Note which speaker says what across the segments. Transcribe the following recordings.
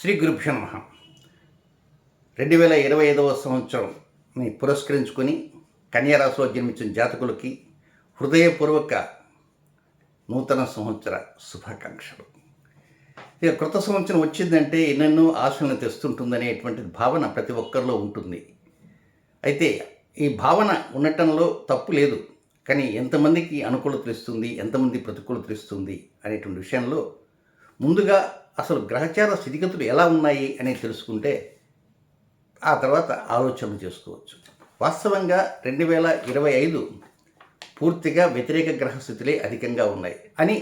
Speaker 1: శ్రీ గురుభ్యో నమః. 2025వ సంవత్సరంని పురస్కరించుకొని కన్యారాశిలో జన్మించిన జాతకులకి హృదయపూర్వక నూతన సంవత్సర శుభాకాంక్షలు. ఇక కొత్త సంవత్సరం వచ్చిందంటే ఎన్నెన్నో ఆశలను తెస్తుంటుందనేటువంటి భావన ప్రతి ఒక్కరిలో ఉంటుంది. అయితే ఈ భావన ఉండటంలో తప్పు లేదు. కానీ ఎంతమందికి అనుకూలత ఇస్తుంది, ఎంతమంది ప్రతికూలత ఇస్తుంది అనేటువంటి విషయంలో ముందుగా అసలు గ్రహచార స్థితిగతులు ఎలా ఉన్నాయి అనేది తెలుసుకుంటే ఆ తర్వాత ఆలోచనలు చేసుకోవచ్చు. వాస్తవంగా 2025 పూర్తిగా వ్యతిరేక గ్రహస్థితులే అధికంగా ఉన్నాయి అని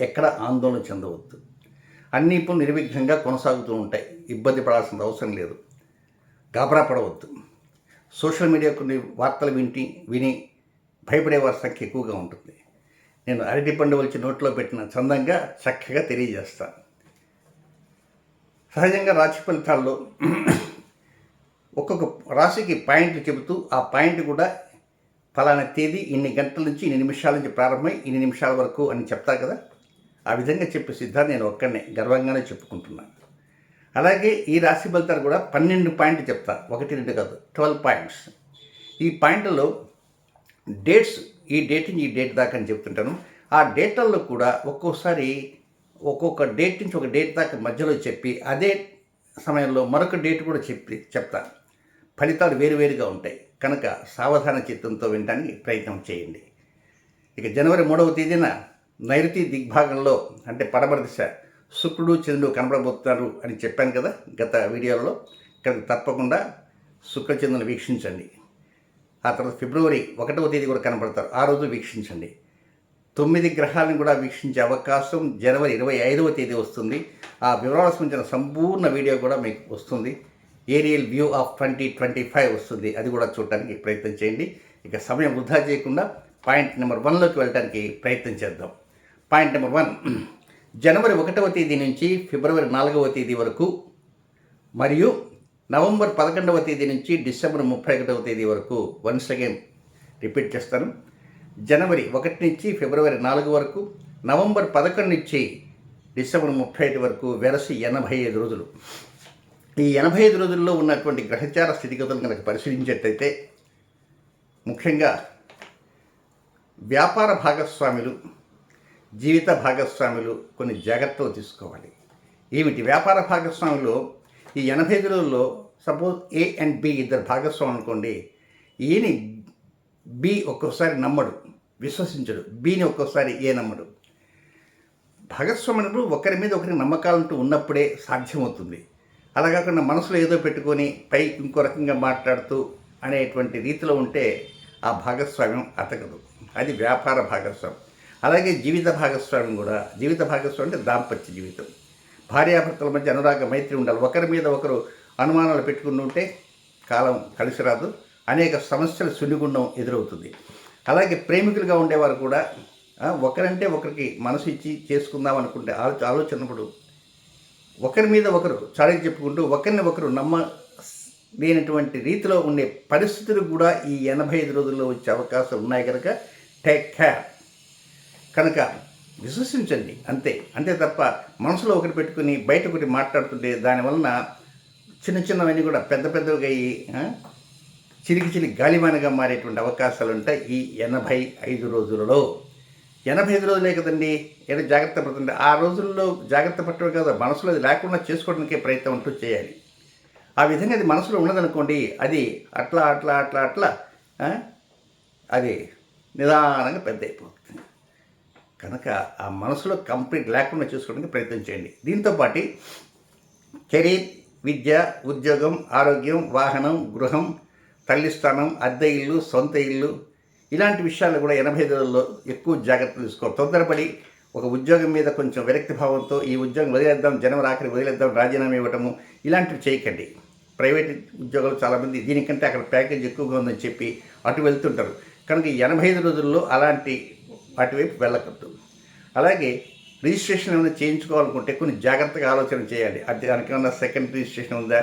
Speaker 1: ఎక్కడ ఆందోళన చెందవద్దు. అన్ని పనులు నిర్విఘ్నంగా కొనసాగుతూ ఉంటాయి. ఇబ్బంది పడాల్సిన అవసరం లేదు. గాబరా పడవద్దు. సోషల్ మీడియా కొన్ని వార్తలు విని భయపడే వారి సంఖ్య ఎక్కువగా ఉంటుంది. నేను అరటిపండు వచ్చి నోట్లో పెట్టిన చందంగా చక్కగా తెలియజేస్తాను. సహజంగా రాశి ఫలితాల్లో ఒక్కొక్క రాశికి పాయింట్లు చెబుతూ ఆ పాయింట్ కూడా ఫలానా తేదీ ఇన్ని గంటల నుంచి ఇన్ని నిమిషాల నుంచి ప్రారంభమై ఇన్ని నిమిషాల వరకు అని చెప్తారు కదా. ఆ విధంగా చెప్పే సిద్ధాన్ని నేను ఒక్కడనే గర్వంగానే చెప్పుకుంటున్నాను. అలాగే ఈ రాశి ఫలితాలు కూడా 12 పాయింట్లు చెప్తా, 1 2 కాదు, 12 పాయింట్స్. ఈ పాయింట్లలో డేట్స్, ఈ డేట్ నుంచి ఈ డేట్ దాకా అని చెప్తుంటాను. ఆ డేట్లలో కూడా ఒక్కోసారి ఒక్కొక్క డేట్ నుంచి ఒక డేట్ దాకా మధ్యలో చెప్పి అదే సమయంలో మరొక డేట్ కూడా చెప్తాను. ఫలితాలు వేరువేరుగా ఉంటాయి కనుక సావధాన చిత్తంతో వినడానికి ప్రయత్నం చేయండి. ఇక జనవరి 3వ తేదీన నైరుతి దిగ్భాగంలో అంటే పడమర దిశ శుక్రుడు చంద్రుడు కనబడబోతున్నారు అని చెప్పాను కదా గత వీడియోలో. కనుక తప్పకుండా శుక్రచంద్రుని వీక్షించండి. ఆ తర్వాత ఫిబ్రవరి 1వ తేదీ కూడా కనబడతారు, ఆ రోజు వీక్షించండి. 9 గ్రహాలను కూడా వీక్షించే అవకాశం జనవరి 25వ తేదీ వస్తుంది. ఆ వివరాలకు సంబంధించిన సంపూర్ణ వీడియో కూడా మీకు వస్తుంది. ఏరియల్ వ్యూ ఆఫ్ 2025 వస్తుంది, అది కూడా చూడటానికి ప్రయత్నం చేయండి. ఇక సమయం వృధా చేయకుండా పాయింట్ నెంబర్ 1లోకి వెళ్ళడానికి ప్రయత్నం చేద్దాం. పాయింట్ నెంబర్ 1, జనవరి 1వ తేదీ నుంచి ఫిబ్రవరి 4వ తేదీ వరకు మరియు నవంబర్ 11వ తేదీ నుంచి డిసెంబర్ 31వ తేదీ వరకు వన్స్ అగైన్ రిపీట్ చేస్తాను. జనవరి 1 నుంచి ఫిబ్రవరి 4 వరకు, నవంబర్ 11 నుంచి డిసెంబర్ 31 వరకు వెరసి 85 రోజులు. ఈ 85 రోజుల్లో ఉన్నటువంటి గ్రహచార స్థితిగతులను కనుక పరిశీలించేటైతే ముఖ్యంగా వ్యాపార భాగస్వాములు, జీవిత భాగస్వాములు కొన్ని జాగ్రత్తలు తీసుకోవాలి. ఏమిటి వ్యాపార భాగస్వాములు? ఈ 85 రోజుల్లో సపోజ్ ఏ అండ్ బి ఇద్దరు భాగస్వాములు అనుకోండి. ఏని బి ఒక్కోసారి నమ్మడు, విశ్వసించడు. బిని ఒక్కోసారి ఏ నమ్మడు. భాగస్వాములు ఒకరి మీద ఒకరికి నమ్మకాలంటూ ఉన్నప్పుడే సాధ్యమవుతుంది. అలా కాకుండా మనసులో ఏదో పెట్టుకొని పై ఇంకో రకంగా మాట్లాడుతూ అనేటువంటి రీతిలో ఉంటే ఆ భాగస్వామ్యం అతకదు. అది వ్యాపార భాగస్వామ్యం. అలాగే జీవిత భాగస్వామ్యం కూడా. జీవిత భాగస్వామ్యం అంటే దాంపత్య జీవితం. భార్యాభర్తల మధ్య అనురాగ మైత్రి ఉండాలి. ఒకరి మీద ఒకరు అనుమానాలు పెట్టుకుని ఉంటే కాలం కలిసి రాదు. అనేక సమస్యల సున్నిగుండం ఎదురవుతుంది. అలాగే ప్రేమికులుగా ఉండేవారు కూడా ఒకరంటే ఒకరికి మనసు ఇచ్చి చేసుకుందాం అనుకుంటే ఆలోచనప్పుడు ఒకరి మీద ఒకరు చాడీలు చెప్పుకుంటూ ఒకరిని ఒకరు లేనటువంటి రీతిలో ఉండే పరిస్థితులు కూడా ఈ 85 రోజుల్లో వచ్చే అవకాశాలు ఉన్నాయి కనుక టేక్ కేర్. కనుక విశ్వసించండి అంతే తప్ప మనసులో ఒకటి పెట్టుకుని బయట ఒకటి మాట్లాడుతుంటే దానివలన చిన్నవన్నీ కూడా పెద్దగా అయ్యి చిలికి గాలిమానగా మారేటువంటి అవకాశాలు ఉంటాయి ఈ 85 రోజులలో. 85 రోజులే కదండి, ఏదో జాగ్రత్త పడుతుంది. ఆ రోజుల్లో జాగ్రత్త పట్టడం కాదు, మనసులో అది లేకుండా చేసుకోవడానికే ప్రయత్నం అంటూ చేయాలి. ఆ విధంగా అది మనసులో ఉన్నదనుకోండి, అది అట్లా అది నిదానంగా పెద్ద అయిపోతుంది. కనుక ఆ మనసులో కంప్లీట్ లేకుండా చేసుకోవడానికి ప్రయత్నం చేయండి. దీంతోపాటు కెరీర్, విద్య, ఉద్యోగం, ఆరోగ్యం, వాహనం, గృహం, తల్లి స్థానం, అద్దె ఇల్లు, సొంత ఇల్లు ఇలాంటి విషయాలు కూడా 85 రోజుల్లో ఎక్కువ జాగ్రత్తలు తీసుకోవాలి. తొందరపడి ఒక ఉద్యోగం మీద కొంచెం విరక్తి భావంతో ఈ ఉద్యోగం వదిలేద్దాం, జనవరి ఆఖరి వదిలేద్దాం, రాజీనామా ఇవ్వటము ఇలాంటివి చేయకండి. ప్రైవేట్ ఉద్యోగాలు చాలామంది దీనికంటే అక్కడ ప్యాకేజ్ ఎక్కువగా ఉందని చెప్పి అటు వెళ్తుంటారు. కనుక ఈ 85 రోజుల్లో అలాంటి అటువైపు వెళ్ళకూడదు. అలాగే రిజిస్ట్రేషన్ ఏమైనా చేయించుకోవాలనుకుంటే కొన్ని జాగ్రత్తగా ఆలోచన చేయాలి. అది దానికేమన్నా సెకండ్ రిజిస్ట్రేషన్ ఉందా,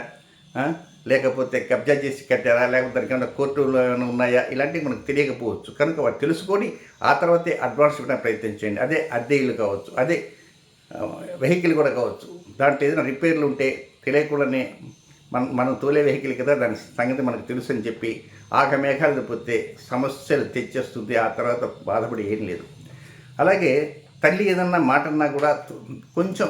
Speaker 1: లేకపోతే కబ్జా చేసి కట్టారా, లేకపోతే దానికి ఏమైనా కోర్టులో ఏమైనా ఉన్నాయా, ఇలాంటివి మనకు తెలియకపోవచ్చు. కనుక వాటి తెలుసుకొని ఆ తర్వాతే అడ్వాన్స్ ఇవ్వడానికి ప్రయత్నం చేయండి. అదే అద్దె ఇల్లు కావచ్చు, అదే వెహికల్ కూడా కావచ్చు. దాంట్లో ఏదైనా రిపేర్లు ఉంటే తెలియకుండానే మనం తోలే వెహికల్ కదా, దాని సంగతి మనకు తెలుసు అని చెప్పి ఆగమేఘాలు పోతే సమస్యలు తెచ్చేస్తుంది. ఆ తర్వాత బాధపడి ఏం లేదు. అలాగే తల్లి ఏదన్నా మాట అన్నా కూడా కొంచెం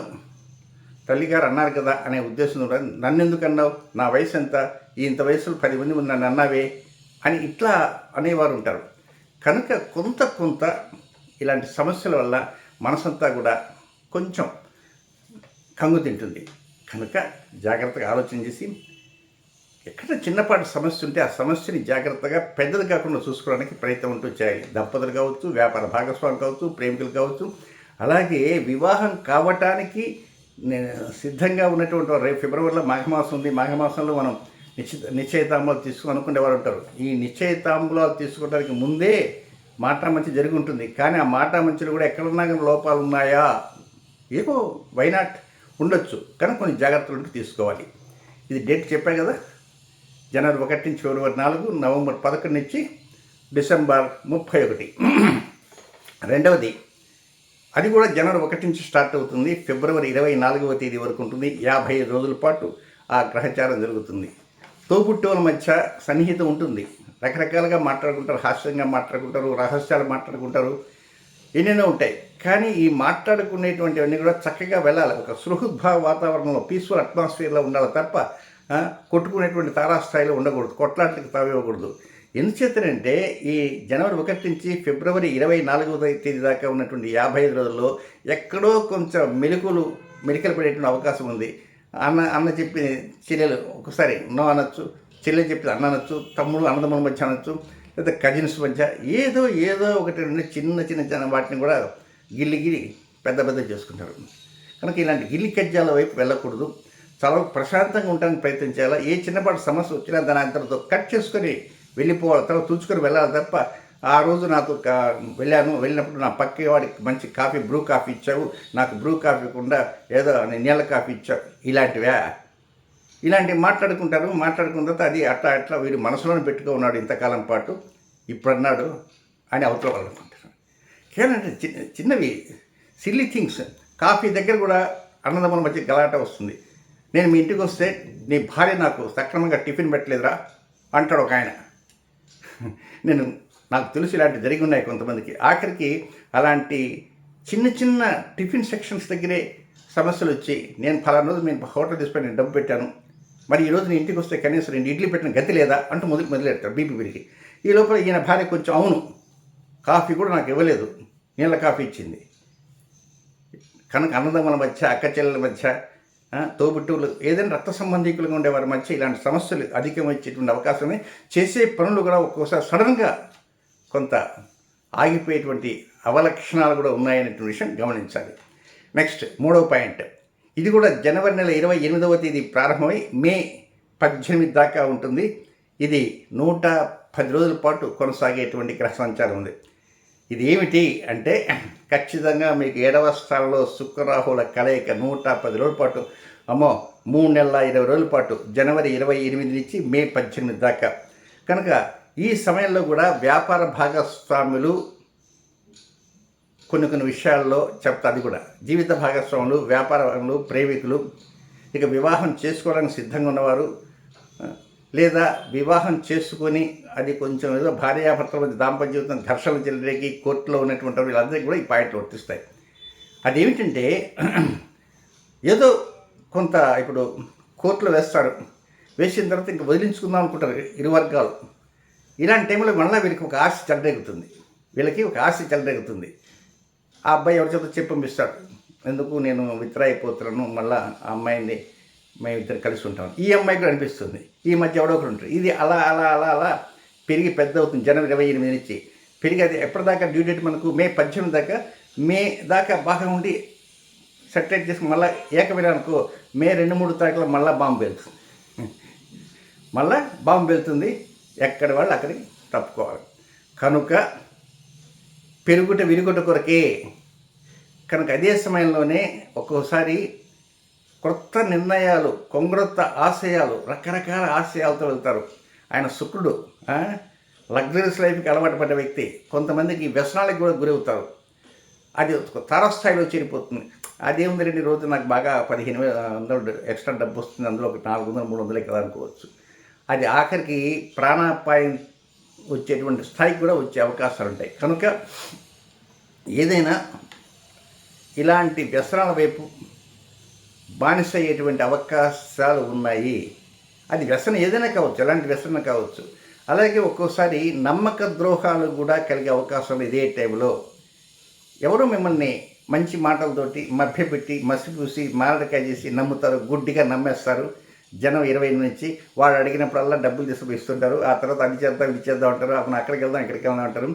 Speaker 1: తల్లిగారు అన్నారు కదా అనే ఉద్దేశం కూడా, నన్ను ఎందుకు అన్నావు, నా వయసు ఎంత, ఇంత వయసులో 10 మంది నన్ను అన్నావే అని ఇట్లా అనేవారు ఉంటారు. కనుక కొంత ఇలాంటి సమస్యల వల్ల మనసంతా కూడా కొంచెం కంగు తింటుంది. కనుక జాగ్రత్తగా ఆలోచన చేసి ఎక్కడ చిన్నపాటి సమస్య ఉంటే ఆ సమస్యని జాగ్రత్తగా పెద్దది కాకుండా చూసుకోవడానికి ప్రయత్నం ఉంటూ చేయాలి. దంపతులు కావచ్చు, వ్యాపార భాగస్వామి కావచ్చు, ప్రేమికులు కావచ్చు. అలాగే వివాహం కావటానికి సిద్ధంగా ఉన్నటువంటి రేపు ఫిబ్రవరిలో మాఘమాసం ఉంది. మాఘమాసంలో మనం నిశ్చయితాంబూలాలు తీసుకుని అనుకునేవారు ఉంటారు. ఈ నిశ్చయితాంబూలాలు తీసుకోవడానికి ముందే మాటామంచి జరిగి ఉంటుంది. కానీ ఆ మాటామంచులు కూడా ఎక్కడున్నా కానీ లోపాలు ఉన్నాయా, ఏమో వైనాట్ ఉండొచ్చు. కానీ కొన్ని జాగ్రత్తలు ఉంటూ తీసుకోవాలి. ఇది డేట్ చెప్పా కదా, జనవరి 1 నుంచి ఫిబ్రవరి 4, నవంబర్ 11 నుంచి డిసెంబర్ 31. రెండవది అది కూడా జనవరి 1 నుంచి స్టార్ట్ అవుతుంది, ఫిబ్రవరి 24వ తేదీ వరకు ఉంటుంది. 55 రోజుల పాటు ఆ గ్రహచారం జరుగుతుంది. తోబుట్టువుల మధ్య సన్నిహితం ఉంటుంది. రకరకాలుగా మాట్లాడుకుంటారు, హాస్యంగా మాట్లాడుకుంటారు, రహస్యాలు మాట్లాడుకుంటారు, ఎన్నెన్నో ఉంటాయి. కానీ ఈ మాట్లాడుకునేటువంటివన్నీ కూడా చక్కగా వెళ్ళాలి. ఒక సుహృద్భావ వాతావరణంలో, పీస్ఫుల్ అట్మాస్ఫియర్లో ఉండాలి తప్ప కొట్టుకునేటువంటి తారాస్థాయిలో ఉండకూడదు, కొట్లాట్లకు తావివ్వకూడదు. ఎందుచేతనంటే ఈ జనవరి 1 నుంచి ఫిబ్రవరి 24వ తేదీ దాకా ఉన్నటువంటి 55 రోజుల్లో ఎక్కడో కొంచెం మెలికలు పడేటువంటి అవకాశం ఉంది. అన్న చెప్పి చెల్లెలు ఒకసారి నో అనొచ్చు, చెల్లెలు చెప్పి అన్న అనొచ్చు, తమ్ముడు అన్నదమ్ముల మధ్య అనొచ్చు, లేదా కజిన్స్ మధ్య ఏదో ఒకటి చిన్న వాటిని కూడా గిల్లి పెద్ద చేసుకుంటారు. కనుక ఇలాంటి గిల్లి కజ్జాల వైపు వెళ్ళకూడదు. చాలా ప్రశాంతంగా ఉండడానికి ప్రయత్నం చేయాలి. ఏ చిన్నపాటి సమస్య వచ్చినా దాని అంతటితో కట్ చేసుకొని వెళ్ళిపోవాలి, తర్వాత తుడుచుకొని వెళ్ళాలి తప్ప ఆ రోజు నాతో వెళ్ళినప్పుడు నా పక్కే వాడికి మంచి కాఫీ, బ్రూ కాఫీ ఇచ్చావు, నాకు బ్రూ కాఫీ కాకుండా ఏదో నీళ్ళ కాఫీ ఇచ్చావు, ఇలాంటివి మాట్లాడుకున్న తర్వాత అది అట్లా వీడు మనసులోనే పెట్టుకో ఉన్నాడు ఇంతకాలం పాటు, ఇప్పుడు అన్నాడు అని అవతల వాళ్ళు అనుకుంటారు. కేవలం చిన్నవి సిల్లీ థింగ్స్. కాఫీ దగ్గర కూడా అన్నదమ్ముల మధ్య గలాట వస్తుంది. నేను మీ ఇంటికి వస్తే నీ భార్య నాకు సక్రమంగా టిఫిన్ పెట్టలేదురా అంటాడు ఒక ఆయన. నాకు తెలుసు ఇలాంటివి జరిగి ఉన్నాయి కొంతమందికి. ఆఖరికి అలాంటి చిన్న టిఫిన్ సెక్షన్స్ దగ్గరే సమస్యలు వచ్చి, నేను ఫలానా రోజు నేను హోటల్ తీసుకొని నేను డబ్బు పెట్టాను, మరి ఈరోజు నేను ఇంటికి వస్తే కనీసం 2 ఇడ్లీ పెట్టిన గతి లేదా అంటూ మొదలెడతారు బీపీ పెరిగి. ఈ లోపల ఈయన భార్య కొంచెం అవును కాఫీ కూడా నాకు ఇవ్వలేదు, నీళ్ళ కాఫీ ఇచ్చింది. కనుక అన్నదమ్ముల మధ్య, అక్క చెల్లెల మధ్య, తోబుట్టువులు, ఏదైనా రక్త సంబంధికులుగా ఉండేవారి మధ్య ఇలాంటి సమస్యలు అధికమయ్యేటువంటి అవకాశమే. చేసే పనులు కూడా ఒక్కోసారి సడన్గా కొంత ఆగిపోయేటువంటి అవలక్షణాలు కూడా ఉన్నాయనేటువంటి విషయం గమనించాలి. నెక్స్ట్ 3వ పాయింట్. ఇది కూడా జనవరి నెల 28వ తేదీ ప్రారంభమై మే 18 దాకా ఉంటుంది. ఇది 110 రోజుల పాటు కొనసాగేటువంటి గ్రహ సంచారం ఉంది. ఇది ఏమిటి అంటే ఖచ్చితంగా మీకు 7వ స్థానంలో శుక్రరాహుల కలయిక 110 రోజుల పాటు, 3 నెలల 20 రోజుల పాటు, జనవరి 28 నుంచి మే 18 దాకా. కనుక ఈ సమయంలో కూడా వ్యాపార భాగస్వాములు కొన్ని విషయాల్లో చెప్తా. అది కూడా జీవిత భాగస్వాములు, వ్యాపారులు, ప్రేమికులు, ఇక వివాహం చేసుకోవడానికి సిద్ధంగా ఉన్నవారు, లేదా వివాహం చేసుకొని అది కొంచెం ఏదో భార్యాభర్తల మధ్య దాంపత్య జీవితం ఘర్షణలు చెల్లరేకి కోర్టులో ఉన్నటువంటి వీళ్ళందరికీ కూడా ఈ పాయింట్లు వర్తిస్తాయి. అదేమిటంటే ఏదో కొంత ఇప్పుడు కోర్టులో వేసిన తర్వాత ఇంక వదిలించుకుందాం అనుకుంటారు ఇరు వర్గాలు. ఇలాంటి టైంలో మళ్ళీ వీళ్ళకి ఒక ఆశ చెలరేగుతుంది. ఆ అబ్బాయి ఎవరి చేత చెప్పి పంపిస్తాడు, ఎందుకు నేను విత్డ్రా అయిపోతున్నాను, మళ్ళీ ఆ అమ్మాయిని మేమిద్దరు కలిసి ఉంటాం. ఈ అమ్మాయి కూడా అనిపిస్తుంది, ఈ మధ్య ఎవడో ఒకరు ఉంటారు. ఇది అలా పెరిగి పెద్ద అవుతుంది. జనవరి 28 నుంచి పెరిగి అది ఎప్పటిదాకా డ్యూ డేట్ మనకు మే 18 దాకా, మే దాకా బాగా ఉండి సెటరేట్ చేసుకుని మళ్ళీ ఏకమైనానుకో మే 2-3 తారీఖులో మళ్ళీ బాంబు వెళ్తుంది. ఎక్కడి వాళ్ళు అక్కడికి తప్పుకోవాలి. కనుక విరుగుట కొరకే. కనుక అదే సమయంలోనే ఒక్కోసారి కొత్త నిర్ణయాలు, కొంగ్రొత్త ఆశయాలు, రకరకాల ఆశయాలతో వెళ్తారు. ఆయన శుక్రుడు లగ్జరీస్ లైఫ్కి అలవాటు పడ్డ వ్యక్తి. కొంతమందికి వ్యసనాలకు కూడా గురవుతారు. అది తారస్థాయిలో చేరిపోతుంది. అదేముంది 2 రోజులు నాకు బాగా 15,000 ఎక్స్ట్రా డబ్బు వస్తుంది, అందులో ఒక 400 300 కదా అనుకోవచ్చు. అది ఆఖరికి ప్రాణాపాయం వచ్చేటువంటి స్థాయికి కూడా వచ్చే అవకాశాలు ఉంటాయి. కనుక ఏదైనా ఇలాంటి వ్యసనాల వైపు బానిస అయ్యేటువంటి అవకాశాలు ఉన్నాయి. అది వ్యసనం ఏదైనా కావచ్చు, ఎలాంటి వ్యసనం కావచ్చు. అలాగే ఒక్కోసారి నమ్మక ద్రోహాలు కూడా కలిగే అవకాశాలు ఇదే టైంలో. ఎవరు మిమ్మల్ని మంచి మాటలతోటి మభ్యపెట్టి మసిపూసి మారడికాయ చేసి నమ్ముతారు, గుడ్డిగా నమ్మేస్తారు. జనం 20 నుంచి వాడు అడిగినప్పుడల్లా డబ్బులు తీసుకుని ఇస్తుంటారు. ఆ తర్వాత అది చేద్దాం ఇది చేద్దాం అంటారు. అప్పుడు అక్కడికి వెళ్దాం ఇక్కడికి వెళ్దాం అంటారు.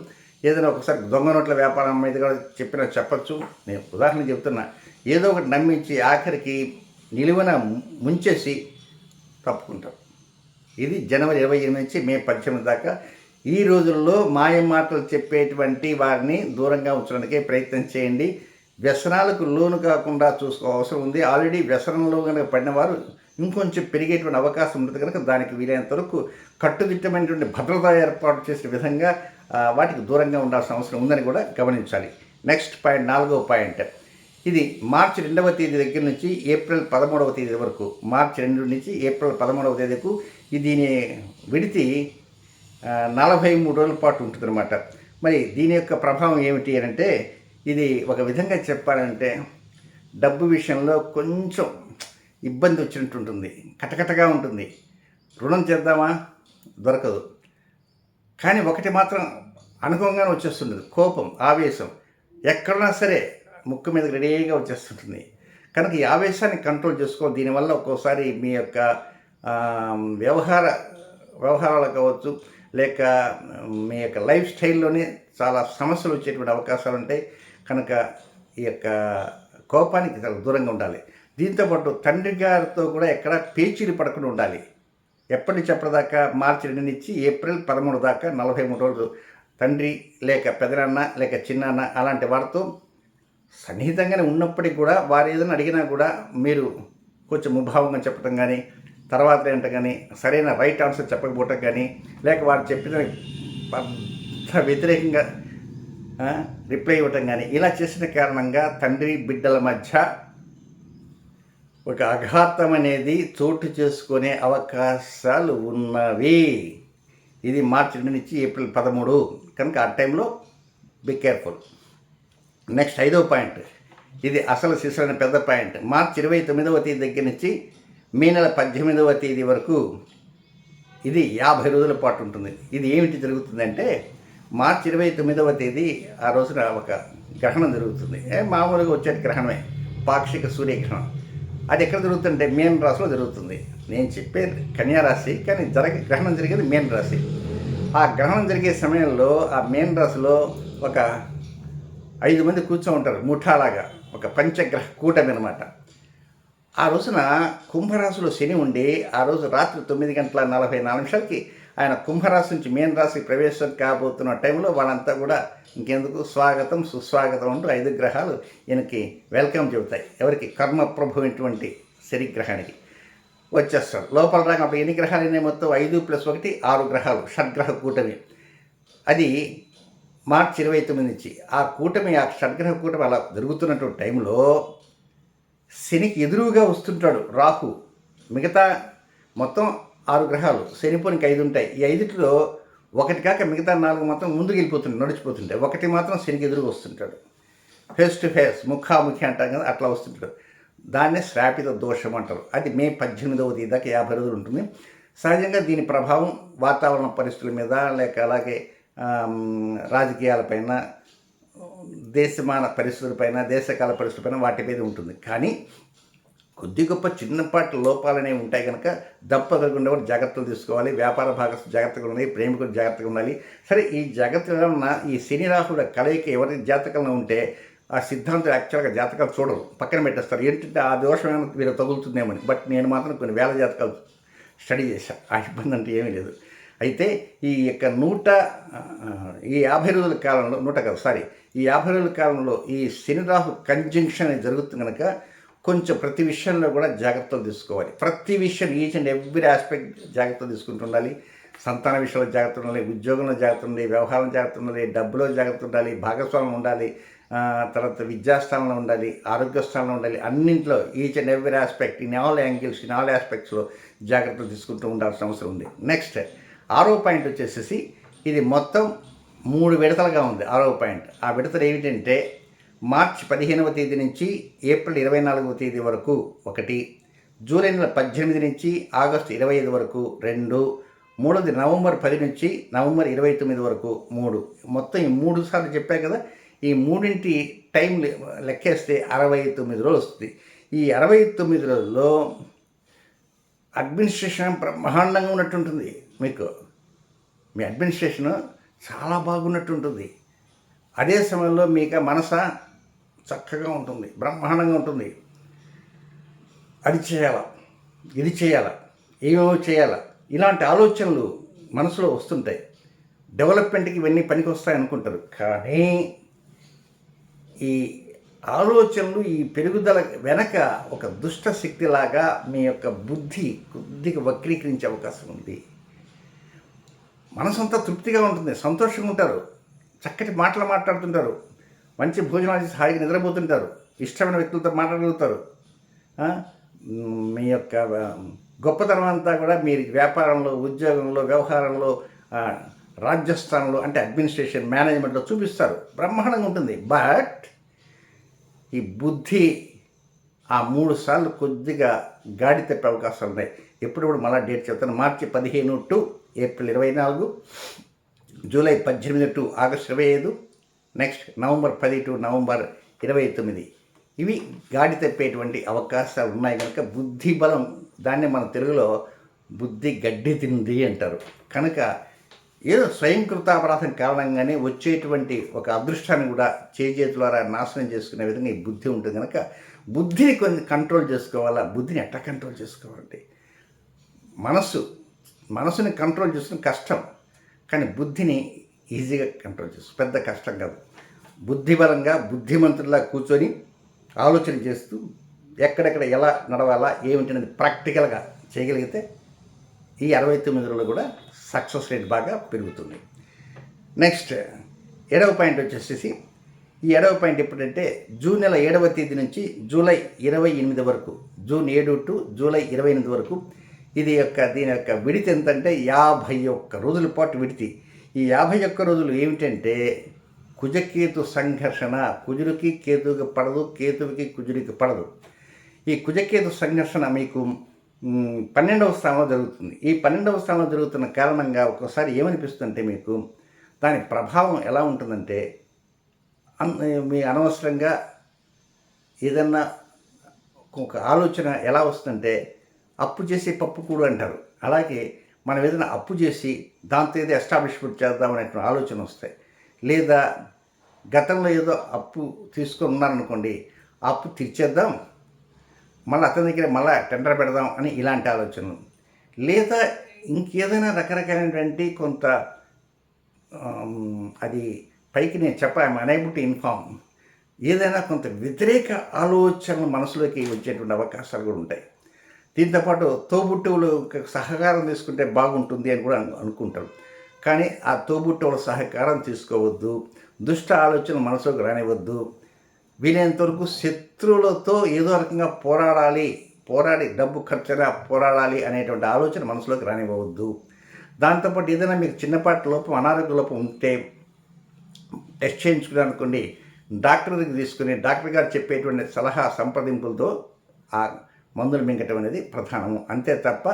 Speaker 1: ఏదైనా ఒకసారి దొంగ నోట్ల వ్యాపారం మీద కూడా చెప్పచ్చు. నేను ఉదాహరణ చెప్తున్నా. ఏదో ఒకటి నమ్మించి ఆఖరికి నిలువన ముంచేసి తప్పుకుంటారు. ఇది జనవరి 28 నుంచి మే 18 దాకా. ఈ రోజుల్లో మాయ మాటలు చెప్పేటువంటి వారిని దూరంగా ఉంచడానికే ప్రయత్నం చేయండి. వ్యసనాలకు లోను కాకుండా చూసుకో అవసరం ఉంది. ఆల్రెడీ వ్యసనంలో కనుక పడిన వారు ఇంకొంచెం పెరిగేటువంటి అవకాశం ఉంటుంది కనుక దానికి వీలైనంత వరకు కట్టుదిట్టమైనటువంటి భద్రత ఏర్పాటు చేసే విధంగా వాటికి దూరంగా ఉండాల్సిన అవసరం ఉందని కూడా గమనించాలి. నెక్స్ట్ పాయింట్, 4వ పాయింట్. ఇది మార్చి 2వ తేదీ దగ్గర నుంచి ఏప్రిల్ 13వ తేదీ వరకు, మార్చి 2 నుంచి ఏప్రిల్ 13వ తేదీకు దీని విడితి 43 రోజుల పాటు ఉంటుందన్నమాట. మరి దీని యొక్క ప్రభావం ఏమిటి అని అంటే, ఇది ఒక విధంగా చెప్పాలంటే డబ్బు విషయంలో కొంచెం ఇబ్బంది వచ్చినట్టు ఉంటుంది, కటకటగా ఉంటుంది. రుణం చేద్దామా దొరకదు. కానీ ఒకటి మాత్రం అనుకోగానే వచ్చేస్తుంటుంది, కోపం, ఆవేశం. ఎక్కడున్నా సరే ముక్కు మీద రెడీగా వచ్చేస్తుంటుంది. కనుక ఈ ఆవేశాన్ని కంట్రోల్ చేసుకో. దీనివల్ల ఒక్కోసారి మీ యొక్క వ్యవహారాలు కావచ్చు, లేక మీ యొక్క లైఫ్ స్టైల్లోనే చాలా సమస్యలు వచ్చేటువంటి అవకాశాలు ఉంటాయి. కనుక ఈ యొక్క కోపానికి చాలా దూరంగా ఉండాలి. దీంతోపాటు తండ్రి గారితో కూడా ఎక్కడ పేచీలు పడకుండా ఉండాలి. ఎప్పటి చెప్పదాకా మార్చి 2 నుంచి ఏప్రిల్ 13 దాకా 43 రోజులు తండ్రి లేక పెదనాన్న లేక చిన్నాన్న అలాంటి వారితో సన్నిహితంగానే ఉన్నప్పటికీ కూడా వారు ఏదైనా అడిగినా కూడా మీరు కొంచెం ముభావంగా చెప్పడం కానీ, తర్వాత ఏంట కానీ సరైన రైట్ ఆన్సర్ చెప్పకపోవటం కానీ, లేక వారు చెప్పిన వ్యతిరేకంగా రిప్లై ఇవ్వటం కానీ ఇలా చేసిన కారణంగా తండ్రి బిడ్డల మధ్య ఒక అఘాతం అనేది చోటు చేసుకునే అవకాశాలు ఉన్నవి. ఇది మార్చి 2 నుంచి ఏప్రిల్ 13 కనుక ఆ టైంలో బీ కేర్ఫుల్. నెక్స్ట్ 5వ పాయింట్. ఇది అసలు శిశులైన పెద్ద పాయింట్. మార్చి 29వ తేదీ దగ్గర నుంచి మే నెల 18వ తేదీ వరకు ఇది 50 రోజుల పాటు ఉంటుంది. ఇది ఏమిటి జరుగుతుందంటే, మార్చి 29వ తేదీ ఆ రోజున ఒక గ్రహణం జరుగుతుంది. మామూలుగా వచ్చే గ్రహణమే, పాక్షిక సూర్యగ్రహణం. అది ఎక్కడ జరుగుతుందంటే మీన రాశిలో జరుగుతుంది. నేను చెప్పేది కన్యా రాశి, కానీ గ్రహణం జరిగేది మీన రాశి. ఆ గ్రహణం జరిగే సమయంలో ఆ మీన రాశిలో ఒక 5 మంది కూర్చొని ఉంటారు, ముఠాలాగా, ఒక పంచగ్రహ కూటమి అనమాట. ఆ రోజున కుంభరాశిలో శని ఉండి ఆ రోజు రాత్రి 9:44 ఆయన కుంభరాశి నుంచి మీన రాశికి ప్రవేశం కాబోతున్న టైంలో వాళ్ళంతా కూడా ఇంకెందుకు స్వాగతం సుస్వాగతం అంటూ 5 గ్రహాలు ఈయనకి వెల్కమ్ చెబుతాయి. ఎవరికి? కర్మప్రభు అయినటువంటి శనిగ్రహానికి వచ్చేస్తారు. లోపల రాక అప్పుడు ఎన్ని గ్రహాలు అయినాయి? మొత్తం 5 + 1 6 గ్రహాలు, షడ్గ్రహ కూటమి. అది మార్చి 29 నుంచి ఆ కూటమి, ఆ షడ్గ్రహ కూటమి అలా జరుగుతున్నటువంటి టైంలో శనికి ఎదురుగా వస్తుంటాడు రాహు. మిగతా మొత్తం 6 గ్రహాలు, శనిపోనికి 5 ఉంటాయి. ఈ 5లో ఒకటి కాక మిగతా 4 మాత్రం ముందుకు వెళ్ళిపోతుంటాయి, నడిచిపోతుంటాయి. ఒకటి మాత్రం శనికి ఎదురుగా వస్తుంటాడు, ఫేస్ టు ఫేస్, ముఖాముఖి అంటాం కదా, అట్లా వస్తుంటాడు. దాన్నే శ్రాపిత దోషం అంటారు. అది మే 18వ తేదీ దాకా 50 రోజులు ఉంటుంది. సహజంగా దీని ప్రభావం వాతావరణ పరిస్థితుల మీద, లేక అలాగే రాజకీయాలపైన, దేశమాన పరిస్థితులపైన, దేశకాల పరిస్థితులపైన వాటి మీద ఉంటుంది. కానీ కొద్ది గొప్ప చిన్నపాటి లోపాలు అనేవి ఉంటాయి కనుక దప్పగకుండా జాగ్రత్తలు తీసుకోవాలి. వ్యాపార భాగస్వామి జాగ్రత్తగా ఉండాలి, ప్రేమికులు జాగ్రత్తగా ఉండాలి. సరే, ఈ జాగ్రత్తలో ఉన్న ఈ శని రాహుల కలయిక ఎవరి జాతకంలో ఉంటే ఆ సిద్ధాంతం యాక్చువల్గా జాతకాలు చూడరు, పక్కన పెట్టేస్తారు. ఏంటంటే ఆ దోషం ఏమైనా వీరు తగులుతుందేమని. బట్ నేను మాత్రం కొన్ని వేల జాతకాలు స్టడీ చేశాను. ఆ ఇబ్బంది అంటే ఏమీ లేదు. అయితే ఈ యొక్క ఈ 50 రోజుల కాలంలో ఈ 50 రోజుల కాలంలో ఈ శని రాహు కంజంక్షన్ అనేది జరుగుతుంది కనుక కొంచెం ప్రతి విషయంలో కూడా జాగ్రత్తలు తీసుకోవాలి. ప్రతి విషయం, ఈచ్ అండ్ ఎవ్రీ ఆస్పెక్ట్ జాగ్రత్తలు తీసుకుంటూ ఉండాలి. సంతాన విషయంలో జాగ్రత్త ఉండాలి, ఉద్యోగంలో జాగ్రత్త ఉండాలి, వ్యవహారం జాగ్రత్త ఉండాలి, డబ్బులో జాగ్రత్త ఉండాలి, భాగస్వామ్యం ఉండాలి, తర్వాత విద్యాస్థానంలో ఉండాలి, ఆరోగ్య స్థానంలో ఉండాలి. అన్నింట్లో each and every aspect, in all angles, in all ఆస్పెక్ట్స్లో జాగ్రత్తలు తీసుకుంటూ ఉండాల్సిన అవసరం ఉంది. నెక్స్ట్ 6వ పాయింట్ వచ్చేసేసి ఇది మొత్తం 3 విడతలుగా ఉంది. 6వ పాయింట్, ఆ విడతలు ఏమిటంటే మార్చి 15వ తేదీ నుంచి ఏప్రిల్ 24వ తేదీ వరకు 1, జూలై నెల 18 నుంచి ఆగస్టు 25 వరకు 2, మూడోది నవంబర్ 10 నుంచి నవంబర్ 29 వరకు 3. మొత్తం ఈ 3 సార్లు చెప్పా కదా. ఈ మూడింటి టైం లెక్కేస్తే 69 రోజులు వస్తుంది. ఈ 69 రోజుల్లో అడ్మినిస్ట్రేషన్ బ్రహ్మాండంగా ఉన్నట్టుంటుంది. మీకు మీ అడ్మినిస్ట్రేషన్ చాలా బాగున్నట్టుంటుంది. అదే సమయంలో మీకు మనస చక్కగా ఉంటుంది, బ్రహ్మాండంగా ఉంటుంది. అది చేయాలా, ఇది చేయాలా, ఏమేమో చేయాలా, ఇలాంటి ఆలోచనలు మనసులో వస్తుంటాయి. డెవలప్మెంట్కి ఇవన్నీ పనికి వస్తాయి అనుకుంటారు. కానీ ఈ ఆలోచనలు, ఈ పెరుగుదల వెనక ఒక దుష్ట శక్తిలాగా మీ యొక్క బుద్ధి కొద్దిగా వక్రీకరించే అవకాశం ఉంది. మనసంతా తృప్తిగా ఉంటుంది, సంతోషంగా ఉంటారు, చక్కటి మాటలు మాట్లాడుతుంటారు, మంచి భోజనాలు చేసి హాయిగా నిద్రపోతుంటారు, ఇష్టమైన వ్యక్తులతో మాట్లాడగలుగుతారు. మీ యొక్క గొప్పతనం అంతా కూడా మీరు వ్యాపారంలో, ఉద్యోగంలో, వ్యవహారంలో, రాజ్యస్థానంలో అంటే అడ్మినిస్ట్రేషన్, మేనేజ్మెంట్లో చూపిస్తారు. బ్రహ్మాండంగా ఉంటుంది. బట్ ఈ బుద్ధి ఆ 3 సార్లు కొద్దిగా గాడి తప్పే అవకాశాలు ఉన్నాయి. ఎప్పుడు మళ్ళీ డేట్ చెప్తాను. మార్చి 15 to April 24, July 18 to August 25, next November 10 to November 29. ఇవి గాడి తప్పేటువంటి అవకాశాలు ఉన్నాయి. కనుక బుద్ధి బలం, దాన్ని మన తెలుగులో బుద్ధి గడ్డి తింది అంటారు. కనుక ఏదో స్వయంకృతాపరాధం కారణంగానే వచ్చేటువంటి ఒక అదృష్టాన్ని కూడా చేజేతులారా నాశనం చేసుకునే విధంగా ఈ బుద్ధి ఉంటుంది. కనుక బుద్ధిని కొంచెం కంట్రోల్ చేసుకోవాలా. బుద్ధిని ఎట్లా కంట్రోల్ చేసుకోవాలంటే మనసుని కంట్రోల్ చేసుకుని కష్టం, కానీ బుద్ధిని ఈజీగా కంట్రోల్ చేసుకో, పెద్ద కష్టం కాదు. బుద్ధిబలంగా బుద్ధిమంతుల్లా కూర్చొని ఆలోచన చేస్తూ ఎక్కడెక్కడ ఎలా నడవాలా ఏమిటనేది ప్రాక్టికల్గా చేయగలిగితే ఈ 69 రోజులు కూడా సక్సెస్ రేట్ బాగా పెరుగుతుంది. నెక్స్ట్ 7వ పాయింట్ వచ్చేసేసి, ఈ 7వ పాయింట్ ఎప్పుడంటే జూన్ నెల 7వ తేదీ నుంచి జూలై 28 వరకు, జూన్ 7 టు జూలై 28 వరకు. దీని యొక్క విడితి ఎంతంటే 51 రోజుల పాటు విడితి. ఈ 51 రోజులు ఏమిటంటే కుజకేతు సంఘర్షణ. కుజుడికి కేతువుకి పడదు, కేతువుకి కుజుడికి పడదు. ఈ కుజకేతు సంఘర్షణ మీకు 12వ స్థానంలో జరుగుతుంది. ఈ 12వ స్థానంలో జరుగుతున్న కారణంగా ఒక్కోసారి ఏమనిపిస్తుందంటే మీకు దాని ప్రభావం ఎలా ఉంటుందంటే, మీ అనవసరంగా ఏదన్నా ఒక ఆలోచన ఎలా వస్తుందంటే అప్పు చేసి పప్పు కూడు అంటారు. అలాగే మనం ఏదైనా అప్పు చేసి దాంతో ఏదో ఎస్టాబ్లిష్మెంట్ చేద్దామనేటువంటి ఆలోచన వస్తాయి. లేదా గతంలో ఏదో అప్పు తీసుకొని ఉన్నారనుకోండి, ఆ అప్పు తీర్చేద్దాం, మళ్ళీ అతని దగ్గర మళ్ళీ టెండర్ పెడదాం అని ఇలాంటి ఆలోచనలు. లేదా ఇంకేదైనా రకరకాలైనటువంటి కొంత అది పైకి నేను చెప్పాను, అనేబుల్ టు ఇన్ఫార్మ్, ఏదైనా కొంత వ్యతిరేక ఆలోచనలు మనసులోకి వచ్చేటువంటి అవకాశాలు కూడా ఉంటాయి. దీంతోపాటు తోబుట్టువులు సహకారం తీసుకుంటే బాగుంటుంది అని కూడా అనుకుంటారు. కానీ ఆ తోబుట్టువుల సహకారం తీసుకోవద్దు, దుష్ట ఆలోచన మనసులోకి రానివ్వద్దు. వీలైనంతవరకు శత్రువులతో ఏదో రకంగా పోరాడి డబ్బు ఖర్చుగా పోరాడాలి అనేటువంటి ఆలోచన మనసులోకి రానివ్వవద్దు. దాంతోపాటు ఏదైనా మీకు చిన్నపాటి లోపం, అనారోగ్య లోపం ఉంటే టెస్ట్ చేయించుకున్నారనుకోండి, డాక్టర్ దగ్గర తీసుకుని డాక్టర్ గారు చెప్పేటువంటి సలహా సంప్రదింపులతో ఆ మందులు మింగటం అనేది ప్రధానము. అంతే తప్ప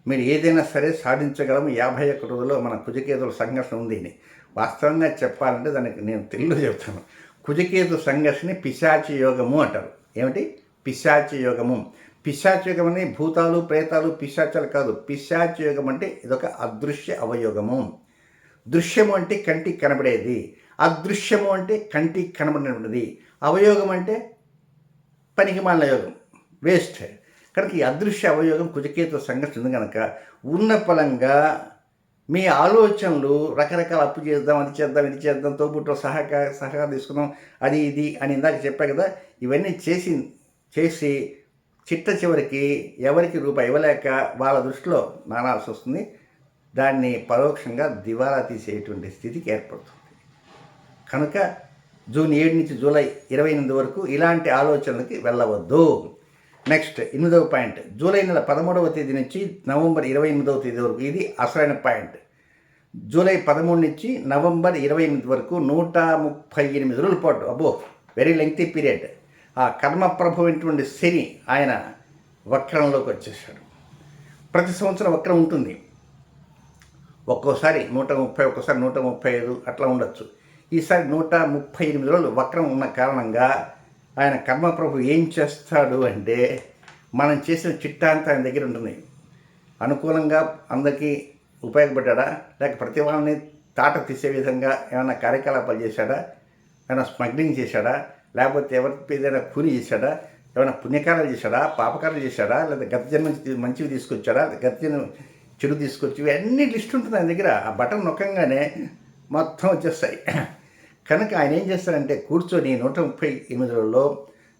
Speaker 1: మీరు ఏదైనా సరే సాధించగలము. 51 రోజుల్లో మన కుజకేతుల సంఘర్షణ ఉంది అని వాస్తవంగా చెప్పాలంటే దానికి నేను తెలుగులో చెప్తాను. కుజకేతు సంఘర్షణ పిశాచి యోగము అంటారు. ఏమిటి? పిశాచి యోగము. పిశాచి యోగం అని భూతాలు, ప్రేతాలు, పిశాచాలు కాదు. పిశాచి యోగం అంటే ఇదొక అదృశ్య అవయోగము. దృశ్యము అంటే కంటికి కనబడేది, అదృశ్యము అంటే కంటికి కనబడినటువంటిది, అవయోగం అంటే పనికిమాలిన యోగం, వేస్ట్. కనుక ఈ అదృశ్య అవయోగం కుజకేతు సంఘర్షణ ఉంది. కనుక ఉన్న ఫలంగా మీ ఆలోచనలు రకరకాల అప్పు చేద్దాం, అది చేద్దాం, ఇది చేద్దాం, తోబుట్టులో సహకారం తీసుకుందాం, అది ఇది అని ఇందాక చెప్పా కదా. ఇవన్నీ చేసి చిట్ట చివరికి ఎవరికి రూపాయి ఇవ్వలేక వాళ్ళ దృష్టిలో మానాల్సి వస్తుంది. దాన్ని పరోక్షంగా దివాలా తీసేటువంటి స్థితికి ఏర్పడుతుంది. కనుక జూన్ 7 నుంచి జూలై 28 వరకు ఇలాంటి ఆలోచనలకి వెళ్ళవద్దు. నెక్స్ట్ 8వ పాయింట్, జూలై నెల 13వ తేదీ నుంచి నవంబర్ 28వ తేదీ వరకు, ఇది అసలైన పాయింట్. జూలై 13 నుంచి నవంబర్ 28 వరకు 138 రోజుల పాటు, అబ్బో వెరీ లెంగ్తీ పీరియడ్, ఆ కర్మప్రభు అయినటువంటి శని ఆయన వక్రంలోకి వచ్చేసాడు. ప్రతి సంవత్సరం వక్రం ఉంటుంది, ఒక్కోసారి 130, ఒక్కోసారి 135 అట్లా ఉండొచ్చు. ఈసారి 138 రోజులు వక్రం ఉన్న కారణంగా ఆయన కర్మప్రభు ఏం చేస్తాడు అంటే, మనం చేసిన చిట్టా అంతా ఆయన దగ్గర ఉంటుంది. అనుకూలంగా అందరికీ ఉపయోగపడ్డా, లేక ప్రతి వాళ్ళని తాట తీసే విధంగా ఏమైనా కార్యకలాపాలు చేశాడా, ఏమైనా స్మగ్లింగ్ చేశాడా, లేకపోతే ఎవరి ఏదైనా కూలి చేశాడా, ఏమైనా పుణ్యకారాలు చేశాడా, పాపకారాలు చేశాడా, లేదా గత జన్మ మంచివి తీసుకొచ్చాడా, గత జన్మ చెడు తీసుకొచ్చి, ఇవన్నీ లిస్ట్ ఉంటుంది ఆయన దగ్గర. ఆ బటన్ నొక్కంగానే మొత్తం వచ్చేస్తాయి. కనుక ఆయన ఏం చేస్తారంటే, కూర్చొని 138 రోజుల్లో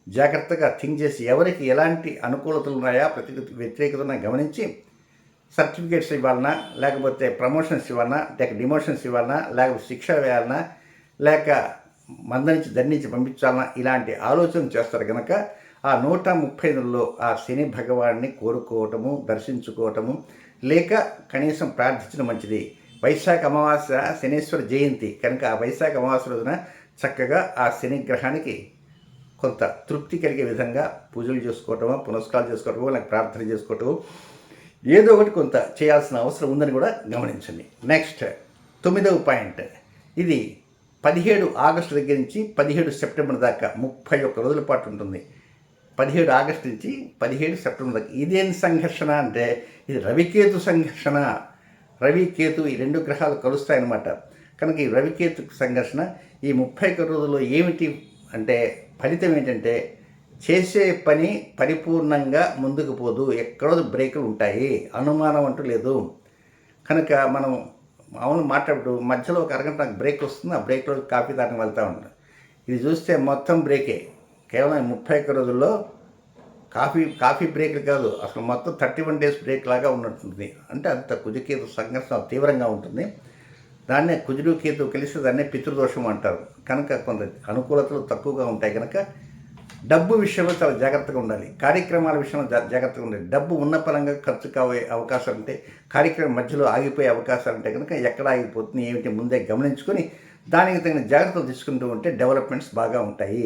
Speaker 1: జాగ్రత్తగా థింక్ చేసి ఎవరికి ఎలాంటి అనుకూలతలు ఉన్నాయా, వ్యతిరేకత ఉన్నాయా గమనించి సర్టిఫికేట్స్ ఇవ్వాలన్నా, లేకపోతే ప్రమోషన్స్ ఇవ్వాలన్నా, లేక డిమోషన్స్ ఇవ్వాలన్నా, లేకపోతే శిక్ష వేయాలన్నా, లేక మందరించి దండించి పంపించాలన్నా, ఇలాంటి ఆలోచన చేస్తారు. కనుక ఆ 135లో ఆ శని భగవాన్ని కోరుకోవటము, దర్శించుకోవటము, లేక కనీసం ప్రార్థించడం మంచిది. వైశాఖ అమావాస్య శనీశ్వర జయంతి కనుక ఆ వైశాఖ అమావాస్య రోజున చక్కగా ఆ శని గ్రహానికి కొంత తృప్తి కలిగే విధంగా పూజలు చేసుకోవటమో, పునస్కారాలు చేసుకోవటమో, లేక ప్రార్థన చేసుకోవటమో, ఏదో ఒకటి కొంత చేయాల్సిన అవసరం ఉందని కూడా గమనించండి. నెక్స్ట్ 9వ పాయింట్, ఇది 17 ఆగస్టు దగ్గర నుంచి 17 సెప్టెంబర్ దాకా 31 రోజుల పాటు ఉంటుంది. 17 ఆగస్టు నుంచి 17 సెప్టెంబర్ దాకా. ఇదేం సంఘర్షణ అంటే, ఇది రవికేతు సంఘర్షణ. రవికేతు ఈ 2 గ్రహాలు కలుస్తాయన్నమాట. కనుక ఈ రవికేతు సంఘర్షణ ఈ 31 రోజుల్లో ఏమిటి అంటే, ఫలితం ఏంటంటే, చేసే పని పరిపూర్ణంగా ముందుకు పోదు, ఎక్కడో బ్రేకులు ఉంటాయి, అనుమానం అంటూ లేదు. కనుక మనం మామూలు మాట్లాడుతూ మధ్యలో ఒక అరగంట నాకు బ్రేక్ వస్తుంది, ఆ బ్రేక్లో కాఫీ తాగడం వెళ్తూ ఉంటాం. ఇది చూస్తే మొత్తం బ్రేకే. కేవలం 31 రోజుల్లో కాఫీ బ్రేక్లు కాదు, అసలు మొత్తం 31 డేస్ బ్రేక్ లాగా ఉన్నట్టుంది. అంటే అంత కుజకేతు సంఘర్షణ తీవ్రంగా ఉంటుంది. దాన్నే కుజుడు కేతు కలిసి దాన్నే పితృదోషం అంటారు. కనుక కొంత అనుకూలతలు తక్కువగా ఉంటాయి. కనుక డబ్బు విషయంలో చాలా జాగ్రత్తగా ఉండాలి, కార్యక్రమాల విషయంలో జాగ్రత్తగా ఉండాలి. డబ్బు ఉన్న పరంగా ఖర్చు కావే అవకాశాలు ఉంటే, కార్యక్రమం మధ్యలో ఆగిపోయే అవకాశాలు ఉంటే కనుక ఎక్కడ ఆగిపోతుంది ఏమిటి ముందే గమనించుకొని దానికి తగిన జాగ్రత్తలు తీసుకుంటూ ఉంటే డెవలప్మెంట్స్ బాగా ఉంటాయి.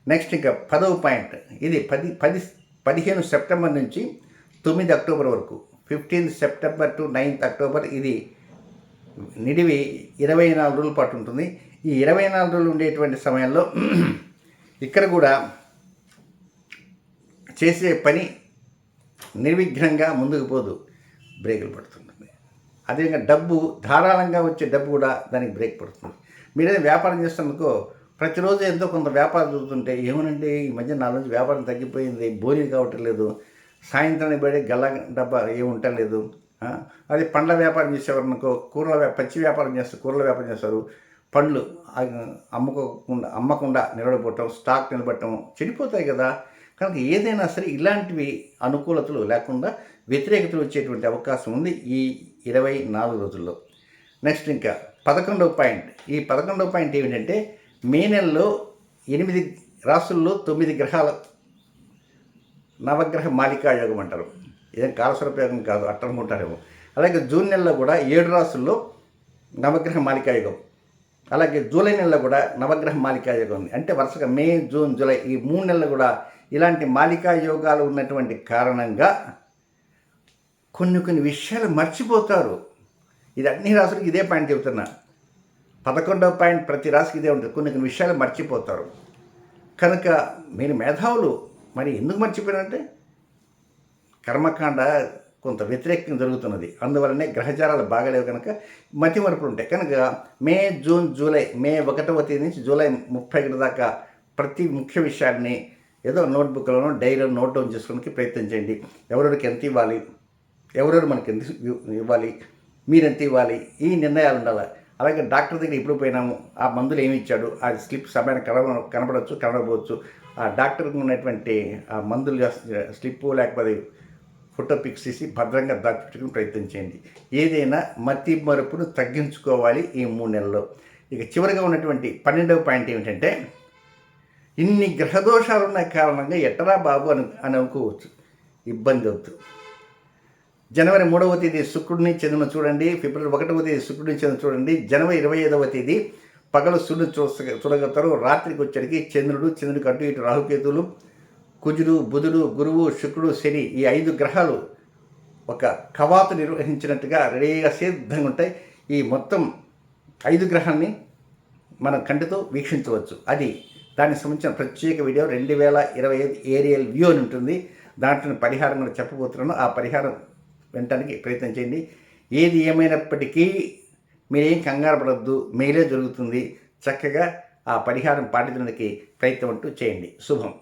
Speaker 1: నెక్స్ట్ ఇంకా 10వ పాయింట్, ఇది 15 సెప్టెంబర్ నుంచి 9 అక్టోబర్ వరకు, 15 సెప్టెంబర్ టు 9 అక్టోబర్, ఇది నిడివి 24 రోజుల పాటు ఉంటుంది. ఈ 24 రోజులు ఉండేటువంటి సమయంలో ఇక్కడ కూడా చేసే పని నిర్విఘ్నంగా ముందుకు పోదు, బ్రేకులు పడుతుంది. అదేవిధంగా డబ్బు ధారాళంగా వచ్చే డబ్బు కూడా దానికి బ్రేక్ పడుతుంది. మీరేదో వ్యాపారం చేస్తున్నందుకో ప్రతిరోజు ఎంతో కొంత వ్యాపారం చూస్తుంటే, ఏమనంటే ఈ మధ్య 4 రోజులు వ్యాపారం తగ్గిపోయింది, బోరింగ్ కావటం లేదు, సాయంత్రానికి పడే గల్ల డబ్బా ఏముంటం లేదు. అది పండ్ల వ్యాపారం చేసేవారనుకో, పచ్చి వ్యాపారం చేస్తారు, కూరల వ్యాపారం చేస్తారు, పండ్లు అమ్మకుండా నిలబడిపోవటం, స్టాక్ నిలబడటం చెడిపోతాయి కదా. కనుక ఏదైనా సరే ఇలాంటివి అనుకూలతలు లేకుండా వ్యతిరేకతలు వచ్చేటువంటి అవకాశం ఉంది ఈ 24 రోజుల్లో. నెక్స్ట్ ఇంకా 11వ పాయింట్, ఈ 11వ పాయింట్ ఏమిటంటే, మే నెలలో 8 రాసుల్లో 9 గ్రహాల నవగ్రహ మాలికా యోగం అంటారు. ఇదేం కాలస్వరూపయోగం కాదు, అట్టనుకుంటారేమో. అలాగే జూన్ నెలలో కూడా 7 రాసుల్లో నవగ్రహ మాలికా యోగం, అలాగే జూలై నెలలో కూడా నవగ్రహ మాలికా యోగం ఉంది. అంటే వరుసగా మే, జూన్, జూలై ఈ 3 నెలలు కూడా ఇలాంటి మాలికా యోగాలు ఉన్నటువంటి కారణంగా కొన్ని విషయాలు మర్చిపోతారు. ఇది అన్ని రాసులకి ఇదే పాయింట్ చెబుతున్నా. 11వ పాయింట్ ప్రతి రాశికి ఇదే ఉంటుంది, కొన్ని విషయాలు మర్చిపోతారు. కనుక మీరు మేధావులు, మరి ఎందుకు మర్చిపోయారంటే కర్మకాండ కొంత వ్యతిరేకంగా జరుగుతున్నది, అందువల్లనే గ్రహచారాలు బాగలేవు కనుక మతిమరుపులు ఉంటాయి. కనుక మే, జూన్, జూలై, మే 1వ తేదీ నుంచి జూలై 31 దాకా ప్రతి ముఖ్య విషయాన్ని ఏదో నోట్బుక్లోనో డైరీలో నోట్ డౌన్ చేసుకోవడానికి ప్రయత్నం చేయండి. ఎవరెవరికి ఎంత ఇవ్వాలి, ఎవరెవరు మనకి ఎంత ఇవ్వాలి, మీరెంత ఇవ్వాలి, ఈ నిర్ణయాలు ఉండాలి. అలాగే డాక్టర్ దగ్గర ఇప్పుడు పోయినాము, ఆ మందులు ఏమి ఇచ్చాడు, ఆ స్లిప్ సమయాన్ని కనబడవచ్చు, కనబడవచ్చు. ఆ డాక్టర్కి ఉన్నటువంటి ఆ మందులు స్లిప్పు లేకపోతే ఫోటో పిక్స్ తీసి భద్రంగా దాచిపెట్టుకుని ప్రయత్నం చేయండి. ఏదైనా మతి మరుపును తగ్గించుకోవాలి ఈ 3 నెలల్లో. ఇక చివరిగా ఉన్నటువంటి 12వ పాయింట్ ఏమిటంటే, ఇన్ని గ్రహదోషాలు ఉన్న కారణంగా ఎట్టరా బాబు అని అనుకోవచ్చు, ఇబ్బంది వద్దు. జనవరి 3వ తేదీ శుక్రుడిని చంద్రుని చూడండి, ఫిబ్రవరి 1వ తేదీ శుక్రుడిని చంద్రుని చూడండి, జనవరి 25వ తేదీ పగలు సూర్యుడు చూడగలుగుతారు, రాత్రికి వచ్చరికి చంద్రుడికి అటు ఇటు రాహుకేతువులు, కుజుడు, బుధుడు, గురువు, శుక్రుడు, శని, ఈ 5 గ్రహాలు ఒక కవాతు నిర్వహించినట్టుగా రెడీగా సిద్ధంగా ఉంటాయి. ఈ మొత్తం 5 గ్రహాన్ని మనం కంటితో వీక్షించవచ్చు. అది దానికి సంబంధించిన ప్రత్యేక వీడియో 2025 ఏరియల్ వ్యూ అని ఉంటుంది. దాంట్లో పరిహారం కూడా చెప్పబోతున్నాను. ఆ పరిహారం వినటానికి ప్రయత్నం చేయండి. ఏది ఏమైనప్పటికీ మీరేం కంగారు పడద్దు, మేలే జరుగుతుంది. చక్కగా ఆ పరిహారం పాటించడానికి ప్రయత్నం అంటూ చేయండి. శుభం.